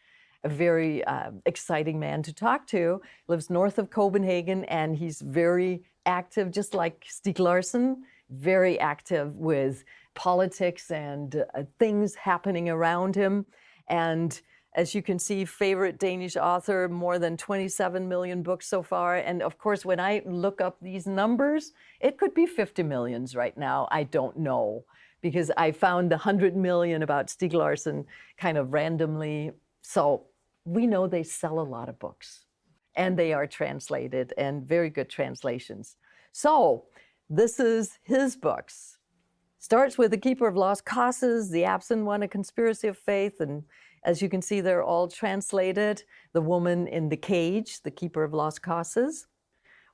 a very exciting man to talk to. Lives north of Copenhagen, and he's very active, just like Stieg Larsson, very active with politics and things happening around him. And as you can see, favorite Danish author, more than 27 million books so far. And of course, when I look up these numbers, it could be 50 millions right now. I don't know, because I found the 100 million about Stieg Larsson kind of randomly. So we know they sell a lot of books, and they are translated, and very good translations. So this is his books. Starts with The Keeper of Lost Causes, The Absent One, A Conspiracy of Faith, and as you can see, they're all translated. The Woman in the Cage, The Keeper of Lost Causes.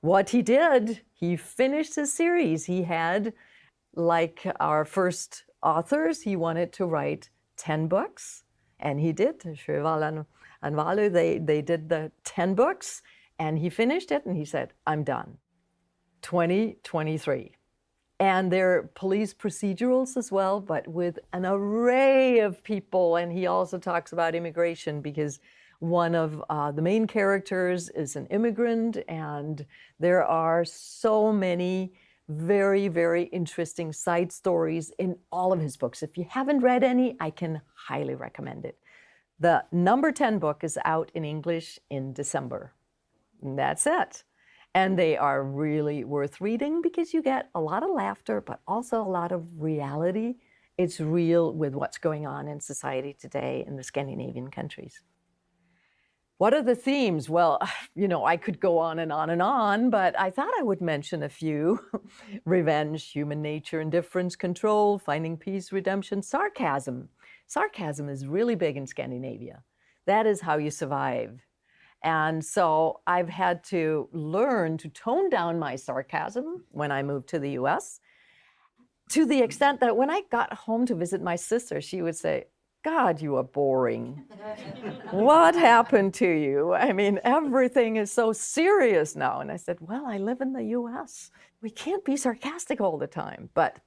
What he did, he finished his series. He had, like our first authors, he wanted to write 10 books, and he did. Sjöwall and Wahlöö, they did the 10 books, and he finished it, and he said, I'm done. 2023. And they're police procedurals as well, but with an array of people. And he also talks about immigration, because one of the main characters is an immigrant, and there are so many very, very interesting side stories in all of his books. If you haven't read any, I can highly recommend it. The number 10 book is out in English in December. And that's it. And they are really worth reading, because you get a lot of laughter, but also a lot of reality. It's real with what's going on in society today in the Scandinavian countries. What are the themes? Well, I could go on and on and on, but I thought I would mention a few. Revenge, human nature, indifference, control, finding peace, redemption, sarcasm. Sarcasm is really big in Scandinavia. That is how you survive. And so I've had to learn to tone down my sarcasm when I moved to the US, to the extent that when I got home to visit my sister, she would say, God, you are boring. What happened to you? I mean, everything is so serious now. And I said, well, I live in the US. We can't be sarcastic all the time, but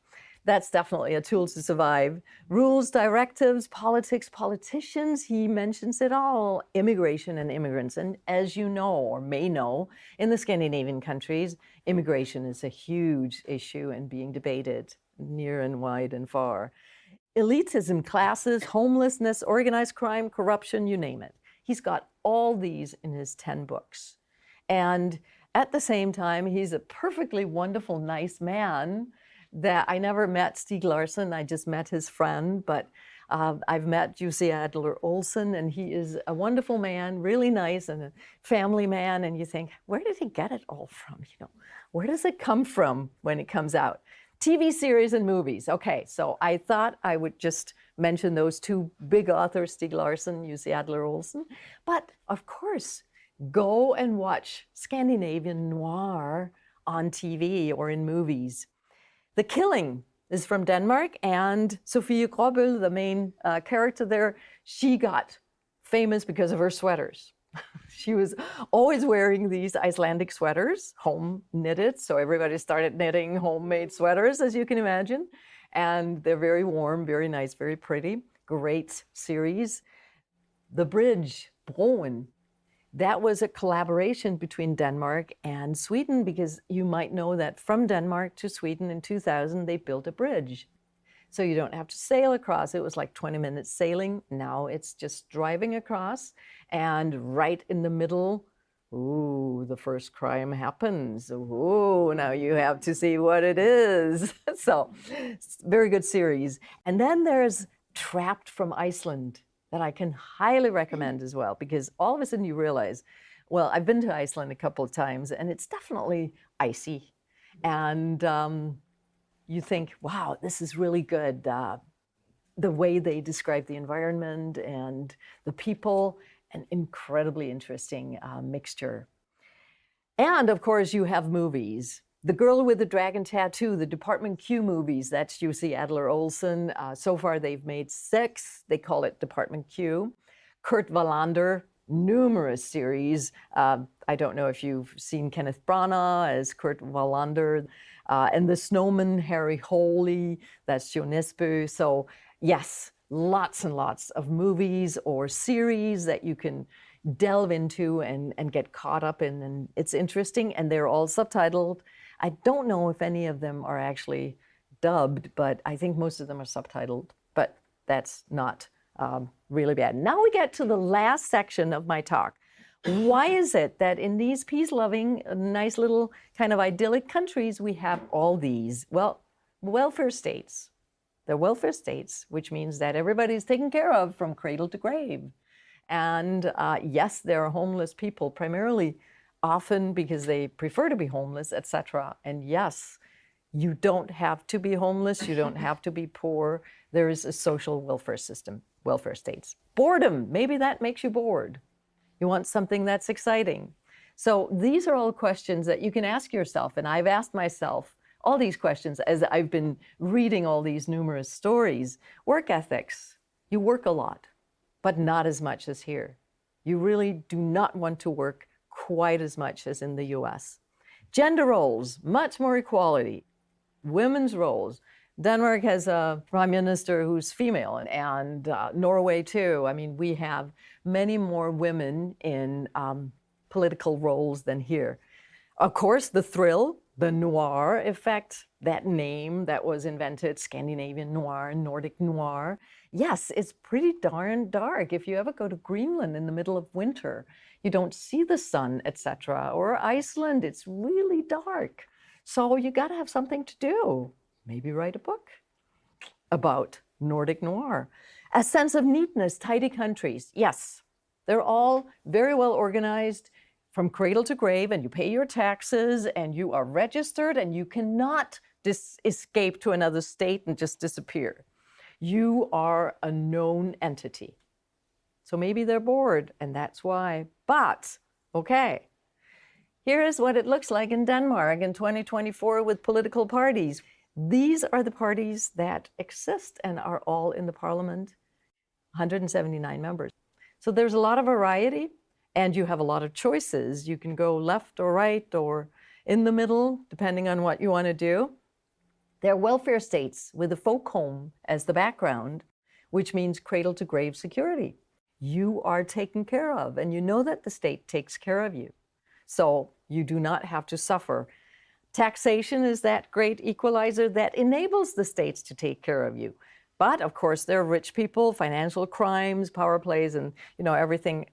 that's definitely a tool to survive. Rules, directives, politics, politicians, he mentions it all. Immigration and immigrants. And as you know, or may know, in the Scandinavian countries, immigration is a huge issue and being debated near and wide and far. Elitism, classes, homelessness, organized crime, corruption, you name it. He's got all these in his 10 books. And at the same time, he's a perfectly wonderful, nice man that I never met Stieg Larsson. I just met his friend, but I've met Jussi Adler-Olsen, and he is a wonderful man, really nice, and a family man. And you think, where did he get it all from? Where does it come from when it comes out? TV series and movies. Okay, so I thought I would just mention those two big authors, Stieg Larsson, Jussi Adler-Olsen. But of course, go and watch Scandinavian noir on TV or in movies. The Killing is from Denmark, and Sofie Gråbøl, the main character there, she got famous because of her sweaters. She was always wearing these Icelandic sweaters, home knitted. So everybody started knitting homemade sweaters, as you can imagine. And they're very warm, very nice, very pretty. Great series. The Bridge, Broen, that was a collaboration between Denmark and Sweden, because you might know that from Denmark to Sweden in 2000, they built a bridge. So you don't have to sail across. It was like 20 minutes sailing. Now it's just driving across, and right in the middle, ooh, the first crime happens. Ooh, now you have to see what it is. So very good series. And then there's Trapped from Iceland that I can highly recommend as well, because all of a sudden you realize, well, I've been to Iceland a couple of times, and it's definitely icy. And you think, wow, this is really good. The way they describe the environment and the people, an incredibly interesting mixture. And of course, you have movies. The Girl with the Dragon Tattoo, the Department Q movies, that's Jussi Adler-Olsen. So far, they've made 6. They call it Department Q. Kurt Wallander, numerous series. I don't know if you've seen Kenneth Branagh as Kurt Wallander. And The Snowman, Harry Hole, that's Jo Nesbø. So yes, lots and lots of movies or series that you can delve into and get caught up in. And it's interesting, and they're all subtitled. I don't know if any of them are actually dubbed, but I think most of them are subtitled, but that's not really bad. Now we get to the last section of my talk. Why is it that in these peace-loving, nice little kind of idyllic countries, we have all these? Well, welfare states. They're welfare states, which means that everybody's taken care of from cradle to grave. And yes, there are homeless people, primarily often because they prefer to be homeless, etc. And yes, you don't have to be homeless. You don't have to be poor. There is a social welfare system, welfare states. Boredom, maybe that makes you bored. You want something that's exciting. So these are all questions that you can ask yourself. And I've asked myself all these questions as I've been reading all these numerous stories. Work ethics. You work a lot, but not as much as here. You really do not want to work quite as much as in the US. Gender roles, much more equality. Women's roles. Denmark has a prime minister who's female, and Norway too. I mean, we have many more women in political roles than here. Of course, the thrill, the noir effect, that name that was invented, Scandinavian noir, Nordic noir. Yes, it's pretty darn dark. If you ever go to Greenland in the middle of winter, you don't see the sun, etc. Or Iceland, it's really dark. So you got to have something to do. Maybe write a book about Nordic noir. A sense of neatness, tidy countries. Yes, They're all very well organized from cradle to grave, and you pay your taxes, and you are registered, and you cannot escape to another state and just disappear. You are a known entity. So maybe they're bored, and that's why. But, okay, here is what it looks like in Denmark in 2024 with political parties. These are the parties that exist and are all in the parliament, 179 members. So there's a lot of variety, and you have a lot of choices. You can go left or right or in the middle, depending on what you want to do. They're welfare states with the folk home as the background, which means cradle to grave security. You are taken care of, and you know that the state takes care of you. So you do not have to suffer. Taxation is that great equalizer that enables the states to take care of you. But of course, there are rich people, financial crimes, power plays, and everything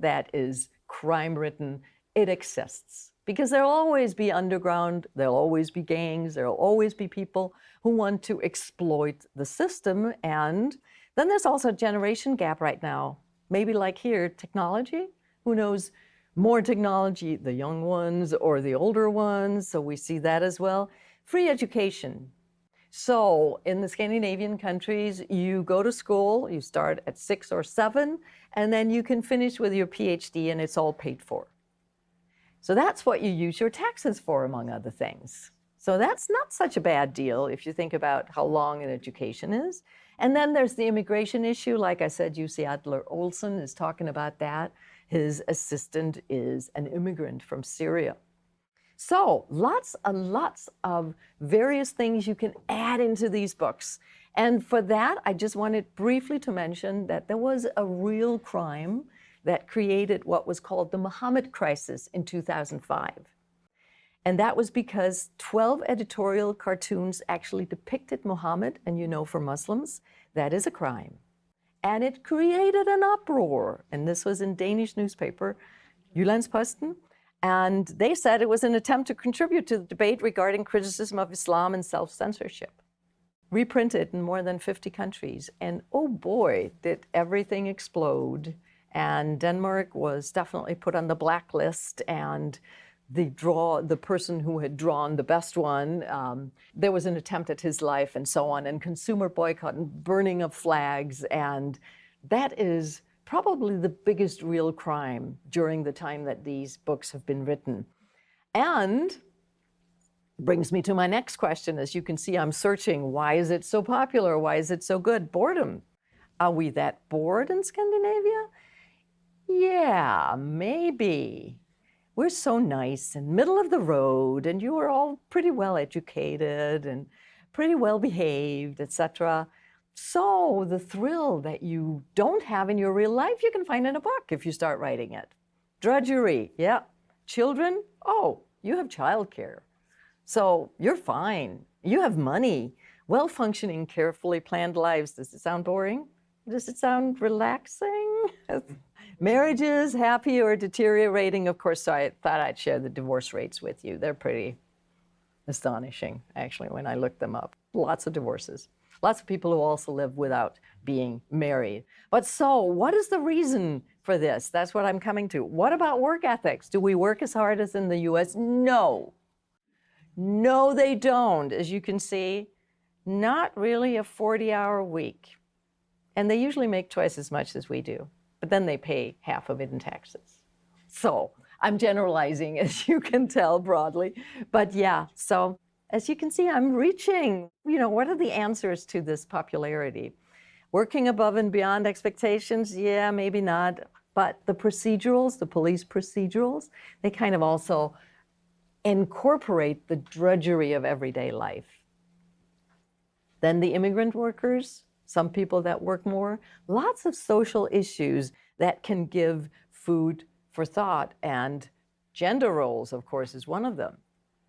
that is crime-ridden, it exists. Because there'll always be underground, there'll always be gangs, there'll always be people who want to exploit the system. And then there's also a generation gap right now. Maybe like here, technology. Who knows more technology, the young ones or the older ones? So we see that as well. Free education. So in the Scandinavian countries, you go to school, you start at 6 or 7, and then you can finish with your PhD and it's all paid for. So that's what you use your taxes for, among other things. So that's not such a bad deal if you think about how long an education is. And then there's the immigration issue. Like I said, Jussi Adler-Olsen is talking about that. His assistant is an immigrant from Syria. So lots and lots of various things you can add into these books. And for that, I just wanted briefly to mention that there was a real crime that created what was called the Muhammad crisis in 2005. And that was because 12 editorial cartoons actually depicted Muhammad, and for Muslims, that is a crime. And it created an uproar. And this was in Danish newspaper, Jyllands-Posten. And they said it was an attempt to contribute to the debate regarding criticism of Islam and self-censorship. Reprinted in more than 50 countries. And oh boy, did everything explode. And Denmark was definitely put on the blacklist, and the person who had drawn the best one, there was an attempt at his life and so on, and consumer boycott and burning of flags. And that is probably the biggest real crime during the time that these books have been written. And brings me to my next question. As you can see, I'm searching, why is it so popular? Why is it so good? Boredom. Are we that bored in Scandinavia? Yeah, maybe. We're so nice and middle of the road, and you are all pretty well educated and pretty well behaved, etc. So the thrill that you don't have in your real life, you can find in a book if you start writing it. Drudgery, yeah. Children, oh, you have childcare. So you're fine. You have money. Well-functioning, carefully planned lives. Does it sound boring? Does it sound relaxing? Marriages, happy or deteriorating, of course. So I thought I'd share the divorce rates with you. They're pretty astonishing, actually, when I looked them up. Lots of divorces. Lots of people who also live without being married. But so what is the reason for this? That's what I'm coming to. What about work ethics? Do we work as hard as in the US? No. No, they don't. As you can see, not really a 40-hour week. And they usually make twice as much as we do. But then they pay half of it in taxes. So I'm generalizing, as you can tell broadly. But yeah, so as you can see, I'm reaching, what are the answers to this popularity? Working above and beyond expectations? Yeah, maybe not. But the procedurals, the police procedurals, they kind of also incorporate the drudgery of everyday life. Then the immigrant workers, some people that work more, lots of social issues that can give food for thought. And gender roles, of course, is one of them.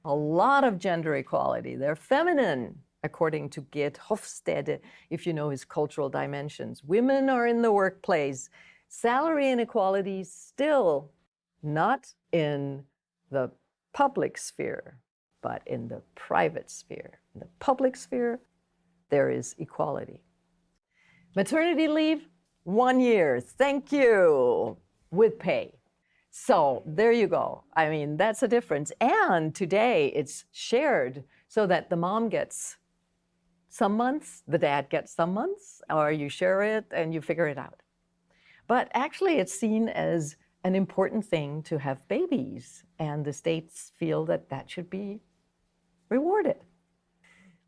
A lot of gender equality. They're feminine, according to Geert Hofstede, if you know his cultural dimensions. Women are in the workplace. Salary inequality still not in the public sphere, but in the private sphere. In the public sphere, there is equality. Maternity leave, 1 year, thank you, with pay. So there you go. I mean, that's a difference. And today it's shared so that the mom gets some months, the dad gets some months, or you share it and you figure it out. But actually, it's seen as an important thing to have babies, and the states feel that that should be rewarded.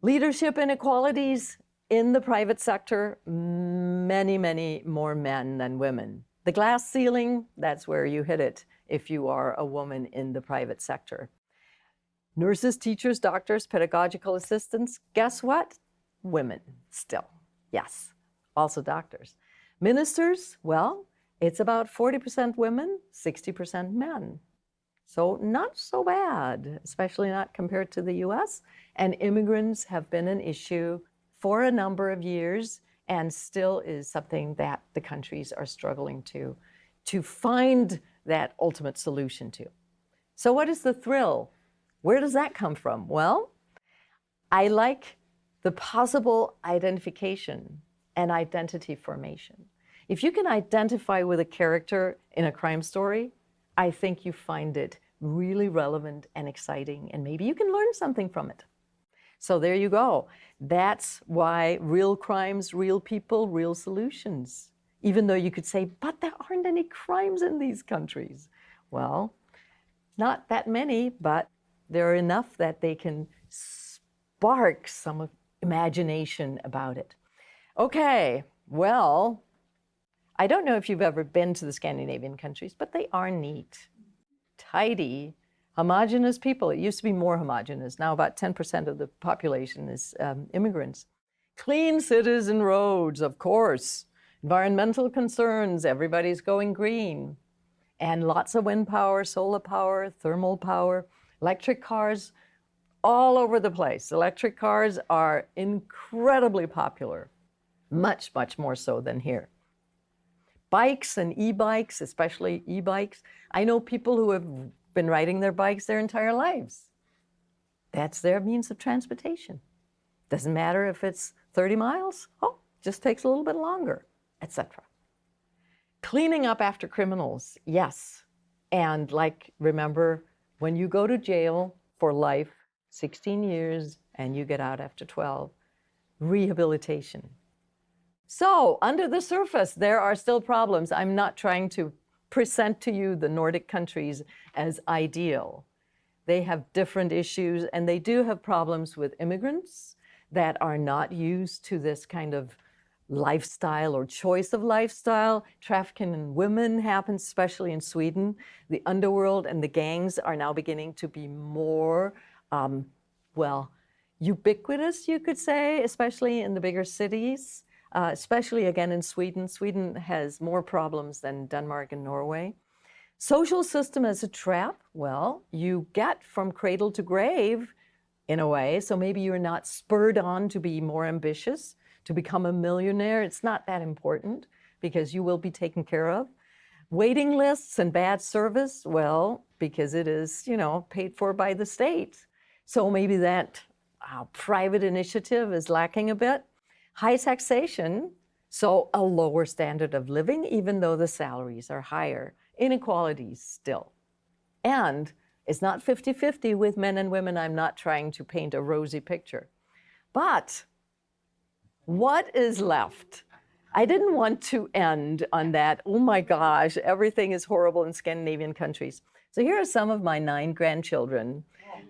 Leadership inequalities in the private sector, many, many more men than women. The glass ceiling, that's where you hit it if you are a woman in the private sector. Nurses, teachers, doctors, pedagogical assistants, guess what? Women still, yes, also doctors. Ministers, well, it's about 40% women, 60% men. So not so bad, especially not compared to the US. And immigrants have been an issue for a number of years and still is something that the countries are struggling to find that ultimate solution to. So what is the thrill? Where does that come from? Well, I like the possible identification and identity formation. If you can identify with a character in a crime story, I think you find it really relevant and exciting, and maybe you can learn something from it. So there you go. That's why real crimes, real people, real solutions. Even though you could say, but there aren't any crimes in these countries. Well, not that many, but there are enough that they can spark some imagination about it. Okay, well, I don't know if you've ever been to the Scandinavian countries, but they are neat, tidy, homogenous people. It used to be more homogenous. Now about 10% of the population is immigrants. Clean cities and roads, of course. Environmental concerns, everybody's going green. And lots of wind power, solar power, thermal power, electric cars, all over the place. Electric cars are incredibly popular, much, much more so than here. Bikes and e-bikes, especially e-bikes. I know people who have been riding their bikes their entire lives. That's their means of transportation. Doesn't matter if it's 30 miles, just takes a little bit longer, etc. Cleaning up after criminals, yes. And remember, when you go to jail for life, 16 years, and you get out after 12, rehabilitation. So under the surface, there are still problems. I'm not trying to present to you the Nordic countries as ideal. They have different issues, and they do have problems with immigrants that are not used to this kind of lifestyle or choice of lifestyle. Trafficking in women happens, especially in Sweden. The underworld and the gangs are now beginning to be more, ubiquitous, you could say, especially in the bigger cities, especially again in Sweden. Sweden has more problems than Denmark and Norway. Social system as a trap, well, you get from cradle to grave in a way, so maybe you're not spurred on to be more ambitious, to become a millionaire. It's not that important because you will be taken care of. Waiting lists and bad service, well, because it is, paid for by the state. So maybe that private initiative is lacking a bit. High taxation, so a lower standard of living, even though the salaries are higher. Inequalities still. And it's not 50-50 with men and women. I'm not trying to paint a rosy picture. But what is left? I didn't want to end on that, oh my gosh, everything is horrible in Scandinavian countries. So here are some of my 9 grandchildren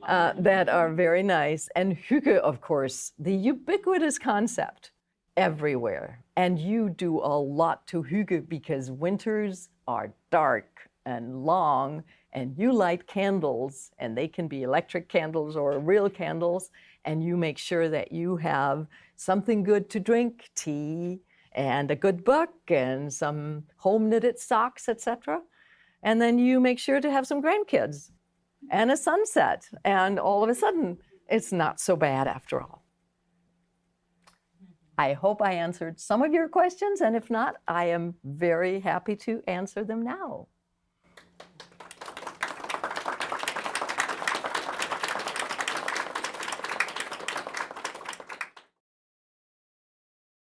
that are very nice. And hygge, of course, the ubiquitous concept everywhere. And you do a lot to hygge because winters are dark and long, and you light candles, and they can be electric candles or real candles, and you make sure that you have something good to drink, tea, and a good book, and some home-knitted socks, etc. And then you make sure to have some grandkids and a sunset, and all of a sudden, it's not so bad after all. I hope I answered some of your questions, and if not, I am very happy to answer them now.